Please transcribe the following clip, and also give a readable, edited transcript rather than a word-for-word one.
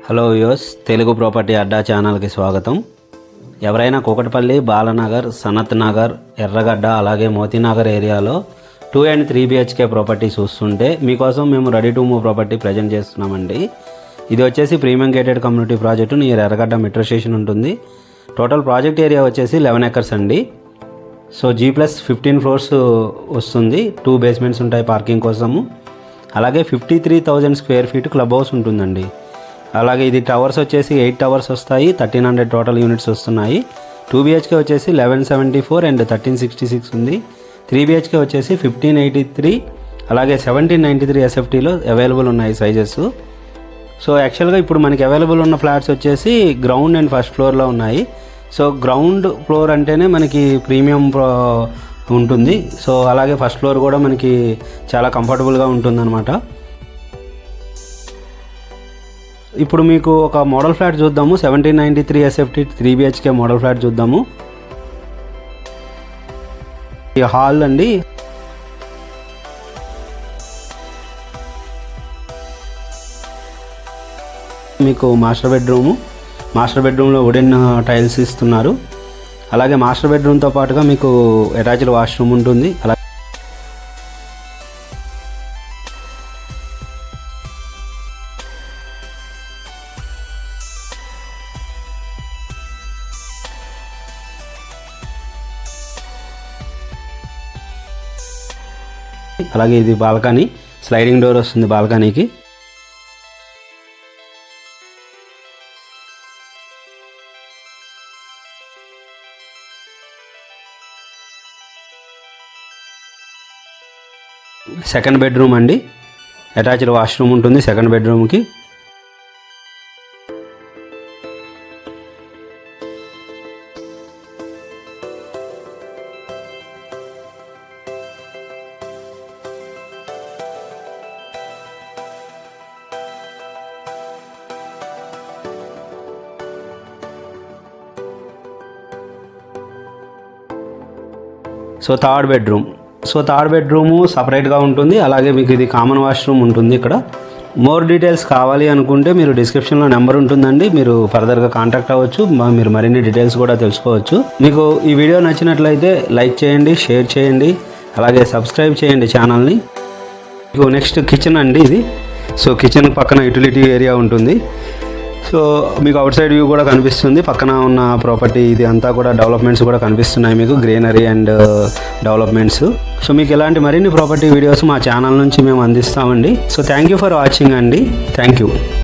Hello views, Telugu property అడ్డా ఛానల్కి స్వాగతం. ఎవరైనా కూకట్పల్లి, బాలనగర్, సనత్ నగర్, ఎర్రగడ్డ అలాగే మోతీనగర్ ఏరియాలో 2 and 3 BHK ప్రాపర్టీ చూస్తుంటే మీకోసం మేము ready to move property present చేస్తున్నామండి. ఇది వచ్చేసి premium gated community project near ఎర్రగడ్డ మెట్రో స్టేషన్ ఉంటుంది. టోటల్ ప్రాజెక్ట్ ఏరియా వచ్చేసి 11 acres అండి. సో G+15 floors వస్తుంది. 2 basements ఉంటాయి పార్కింగ్ కోసము. అలాగే 53,000 square feet క్లబ్ హౌస్ ఉంటుందండి. అలాగే ఇది టవర్స్ వచ్చేసి 8 towers వస్తాయి. 1300 టోటల్ యూనిట్స్ వస్తున్నాయి. 2 BHK వచ్చేసి 1174 అండ్ 1366 ఉంది. 3 BHK వచ్చేసి 1583 అలాగే 1793 SFTలో అవైలబుల్ ఉన్నాయి సైజెస్. సో యాక్చువల్గా ఇప్పుడు మనకి అవైలబుల్ ఉన్న ఫ్లాట్స్ వచ్చేసి గ్రౌండ్ అండ్ ఫస్ట్ ఫ్లోర్లో ఉన్నాయి. సో గ్రౌండ్ ఫ్లోర్ అంటేనే మనకి ప్రీమియం ఉంటుంది. సో అలాగే ఫస్ట్ ఫ్లోర్ కూడా మనకి చాలా కంఫర్టబుల్గా ఉంటుందన్నమాట. ఇప్పుడు మీకు ఒక మోడల్ ఫ్లాట్ చూద్దాము. 1793 SFT 3 BHK మోడల్ ఫ్లాట్ చూద్దాము. ఈ హాల్ అండి. మీకు మాస్టర్ బెడ్రూమ్లో వుడెన్ టైల్స్ ఇస్తున్నారు. అలాగే మాస్టర్ బెడ్రూమ్తో పాటుగా మీకు అటాచ్డ్ వాష్రూమ్ ఉంటుంది. అలాగే అలాగే ఇది బాల్కనీ, స్లైడింగ్ డోర్ వస్తుంది బాల్కనీకి. సెకండ్ బెడ్రూమ్ అండి. అటాచ్డ్ వాష్రూమ్ ఉంటుంది సెకండ్ బెడ్రూమ్కి. సో థర్డ్ బెడ్రూము సపరేట్గా ఉంటుంది. అలాగే మీకు ఇది కామన్ వాష్రూమ్ ఉంటుంది ఇక్కడ. మోర్ డీటెయిల్స్ కావాలి అనుకుంటే మీరు డిస్క్రిప్షన్లో నెంబర్ ఉంటుందండి, మీరు ఫర్దర్గా కాంటాక్ట్ అవ్వచ్చు. మీరు మరిన్ని డీటెయిల్స్ కూడా తెలుసుకోవచ్చు. మీకు ఈ వీడియో నచ్చినట్లయితే లైక్ చేయండి, షేర్ చేయండి, అలాగే సబ్స్క్రైబ్ చేయండి ఛానల్ని. మీకు నెక్స్ట్ కిచెన్ అండి ఇది. సో కిచెన్ పక్కన యూటిలిటీ ఏరియా ఉంటుంది. సో మీకు అవుట్ సైడ్ వ్యూ కూడా కనిపిస్తుంది. పక్కన ఉన్న ప్రాపర్టీ ఇది అంతా కూడా డెవలప్మెంట్స్ కూడా కనిపిస్తున్నాయి మీకు, గ్రీనరీ అండ్ డెవలప్మెంట్స్. సో మీకు ఇలాంటి మరిన్ని ప్రాపర్టీ వీడియోస్ మా ఛానల్ నుంచి మేము అందిస్తామండి. So thank you for watching అండి. Thank you.